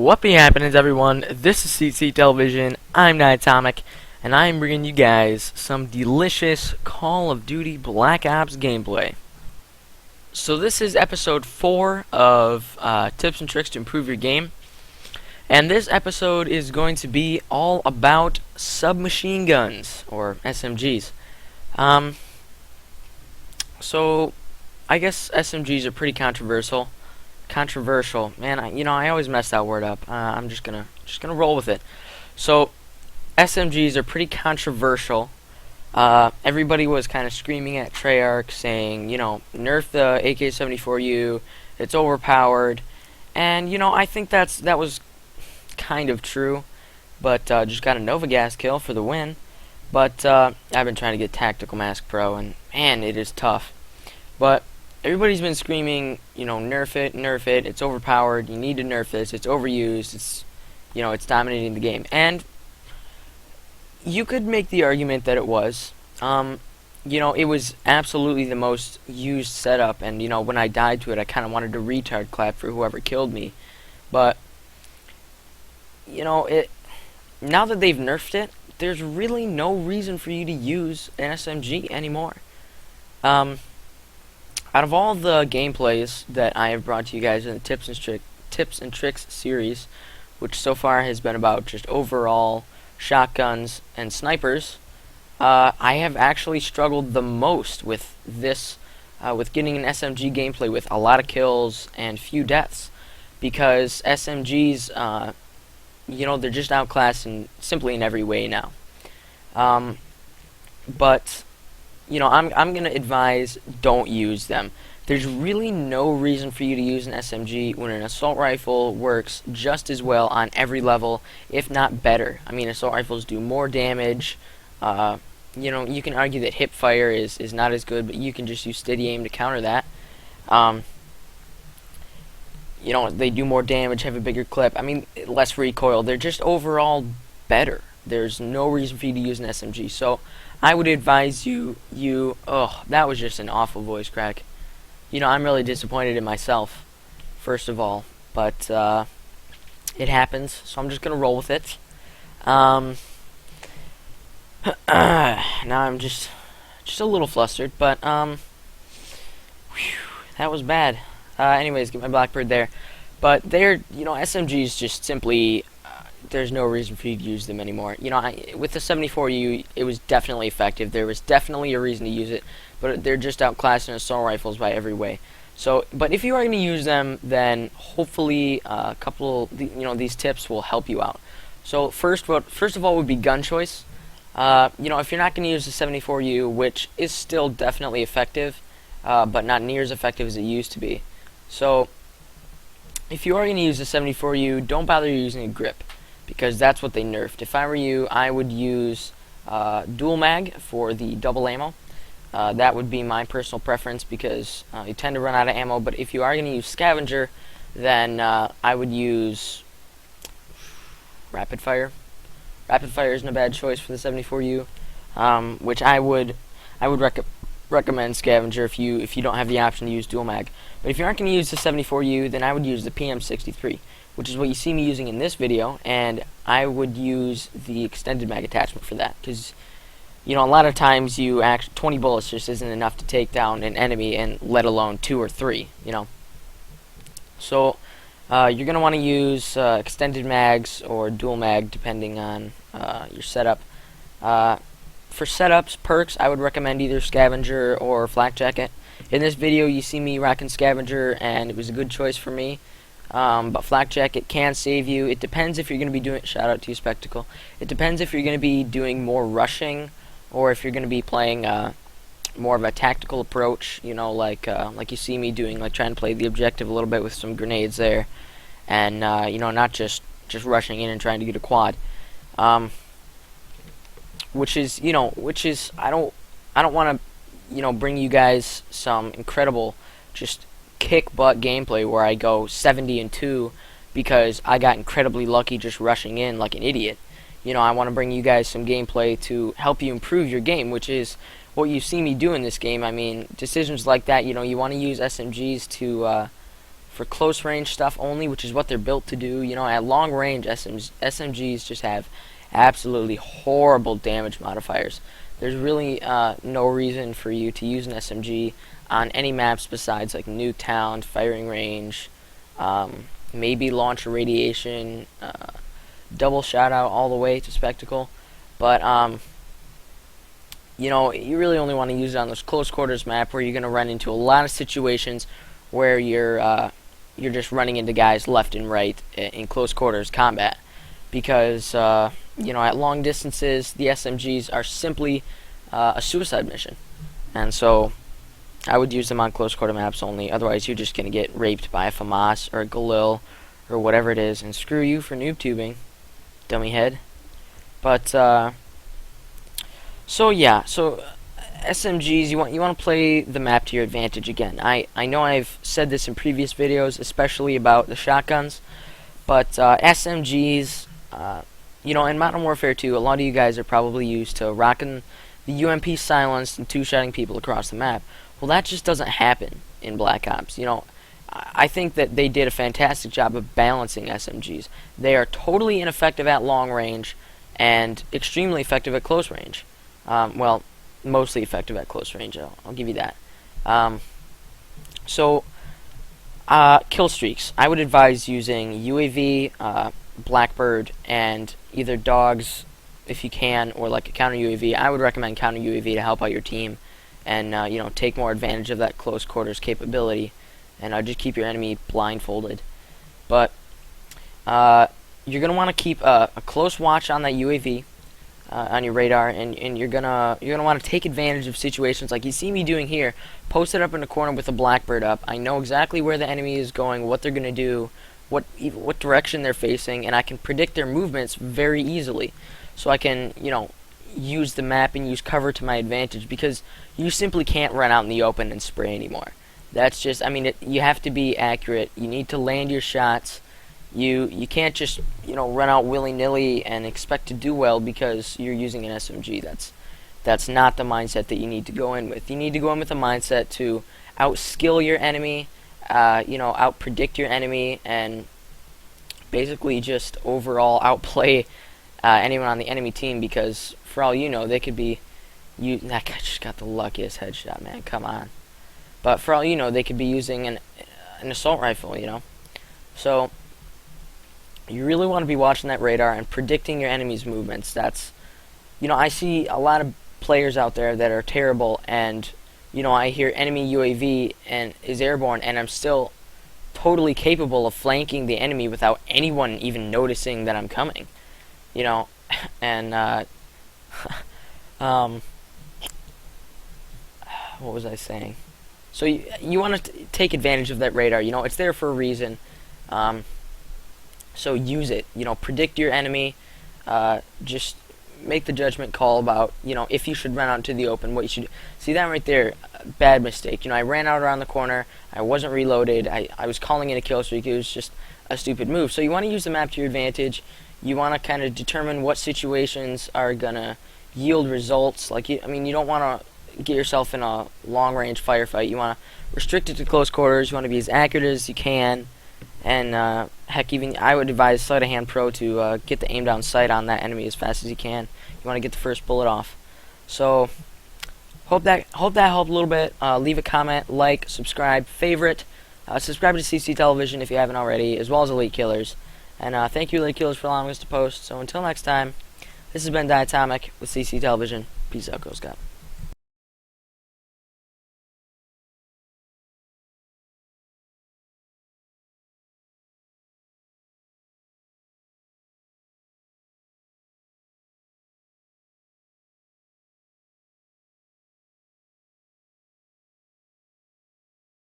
What be happening, everyone? This is CC Television. I'm Nightomic, and I'm bringing you guys some delicious Call of Duty Black Ops gameplay. So this is episode 4 of tips and tricks to improve your game, and this episode is going to be all about submachine guns or SMGs. So I guess SMGs are pretty controversial. Man, I always mess that word up. I'm just gonna roll with it. So SMGs are pretty controversial. Everybody was kind of screaming at Treyarch saying, nerf the AK-74U, it's overpowered. And I think that was kind of true, but just got a Nova Gas kill for the win. But I've been trying to get Tactical Mask Pro, and man, it is tough. But everybody's been screaming, nerf it, it's overpowered, you need to nerf this, it's overused, it's dominating the game. And you could make the argument that it was. It was absolutely the most used setup, and, when I died to it, I kind of wanted to retard clap for whoever killed me. But, now that they've nerfed it, there's really no reason for you to use an SMG anymore. Out of all the gameplays that I have brought to you guys in the tips and tricks series, which so far has been about just overall shotguns and snipers, I have actually struggled the most with this, with getting an SMG gameplay with a lot of kills and few deaths, because SMGs, they're just outclassed simply in every way now. But I'm going to advise don't use them. There's really no reason for you to use an SMG when an assault rifle works just as well on every level, if not better. I mean, assault rifles do more damage. You can argue that hip fire is not as good, but you can just use steady aim to counter that. They do more damage, have a bigger clip. I mean, less recoil. They're just overall better. There's no reason for you to use an SMG. So I would advise you, that was just an awful voice crack. I'm really disappointed in myself, first of all, but it happens, so I'm just going to roll with it. Now I'm just a little flustered, but, that was bad. Anyways, get my Blackbird there. But they're, SMGs just simply, there's no reason for you to use them anymore. With the 74U, it was definitely effective. There was definitely a reason to use it, but they're just outclassing assault rifles by every way. So, but if you are going to use them, then hopefully a couple, these tips will help you out. So first of all would be gun choice. If you're not going to use the 74U, which is still definitely effective, but not near as effective as it used to be. So if you are going to use the 74U, don't bother using a grip, because that's what they nerfed. If I were you, I would use dual mag for the double ammo. That would be my personal preference, because you tend to run out of ammo. But if you are going to use scavenger, then I would use rapid fire. Rapid fire isn't a bad choice for the 74U, which I would recommend scavenger if you don't have the option to use dual mag. But if you aren't going to use the 74U, then I would use the PM63, which is what you see me using in this video, and I would use the extended mag attachment for that, because a lot of times 20 bullets just isn't enough to take down an enemy, and let alone 2 or 3. So you're gonna want to use extended mags or dual mag depending on your setup. For setups, perks, I would recommend either scavenger or flak jacket. In this video, you see me rocking scavenger, and it was a good choice for me. But flak jacket can save you. It depends if you're going to be doing. Shout out to you, Spectacle. It depends if you're going to be doing more rushing, or if you're going to be playing more of a tactical approach. Like you see me doing, like trying to play the objective a little bit with some grenades there, and not just rushing in and trying to get a quad. Which is I don't want to bring you guys some incredible just kick butt gameplay where I go 70-2 because I got incredibly lucky just rushing in like an idiot. I want to bring you guys some gameplay to help you improve your game, which is what you see me do in this game. I mean, decisions like that, you want to use SMGs to for close range stuff only, which is what they're built to do. You know, at long range, SMGs just have absolutely horrible damage modifiers. There's really no reason for you to use an SMG on any maps besides like Nuketown, Firing Range, maybe Launch Radiation, Double Shoutout all the way to Spectacle. But you know, you really only want to use it on this close quarters map where you're going to run into a lot of situations where you're just running into guys left and right in close quarters combat, because you know, at long distances the SMGs are simply a suicide mission, and so I would use them on close quarter maps only. Otherwise, you're just going to get raped by a FAMAS or a Galil or whatever it is, and screw you for noob tubing, dummy head. But so yeah, so SMGs, you want to play the map to your advantage again. I know I've said this in previous videos, especially about the shotguns, but SMGs, you know, in Modern Warfare 2, a lot of you guys are probably used to rocking the UMP silenced and two-shotting people across the map. Well, that just doesn't happen in Black Ops. You know, I think that they did a fantastic job of balancing SMGs. They are totally ineffective at long range and extremely effective at close range. Well, mostly effective at close range, I'll give you that. Kill streaks. I would advise using UAV, Blackbird, and either dogs if you can, or like a counter UAV. I would recommend counter UAV to help out your team and you know, take more advantage of that close quarters capability, and just keep your enemy blindfolded. But you're gonna want to keep a close watch on that UAV. On your radar, and you're gonna want to take advantage of situations like you see me doing here. Post it up in the corner with a Blackbird up. I know exactly where the enemy is going, what they're gonna do, what direction they're facing, and I can predict their movements very easily. So I can, you know, use the map and use cover to my advantage, because you simply can't run out in the open and spray anymore. That's just, I mean, you have to be accurate. You need to land your shots. You can't just, you know, run out willy-nilly and expect to do well because you're using an SMG. That's not the mindset that you need to go in with. You need to go in with a mindset to outskill your enemy, you know, outpredict your enemy, and basically just overall outplay anyone on the enemy team, because for all you know, they could be... That guy just got the luckiest headshot, man. Come on. But for all you know, they could be using an assault rifle, you know. So you really want to be watching that radar and predicting your enemy's movements. That's, you know, I see a lot of players out there that are terrible, and, you know, I hear enemy UAV and is airborne, and I'm still totally capable of flanking the enemy without anyone even noticing that I'm coming, you know. And what was I saying? So you want to take advantage of that radar. You know, it's there for a reason. So use it. You know, predict your enemy. Just make the judgment call about, you know, if you should run out into the open, what you should do. See that right there? Bad mistake. You know, I ran out around the corner. I wasn't reloaded. I was calling in a kill streak. It was just a stupid move. So you want to use the map to your advantage. You want to kind of determine what situations are gonna yield results. Like, I mean, you don't want to get yourself in a long-range firefight. You want to restrict it to close quarters. You want to be as accurate as you can. And heck, even I would advise Sleight of Hand Pro to get the aim down sight on that enemy as fast as you can. You want to get the first bullet off. So hope that helped a little bit. Leave a comment, like, subscribe, favorite, subscribe to CC Television if you haven't already, as well as Elite Killers. And thank you, Elite Killers, for allowing us to post. So until next time, this has been Diatomic with CC Television. Peace out, Ghost God.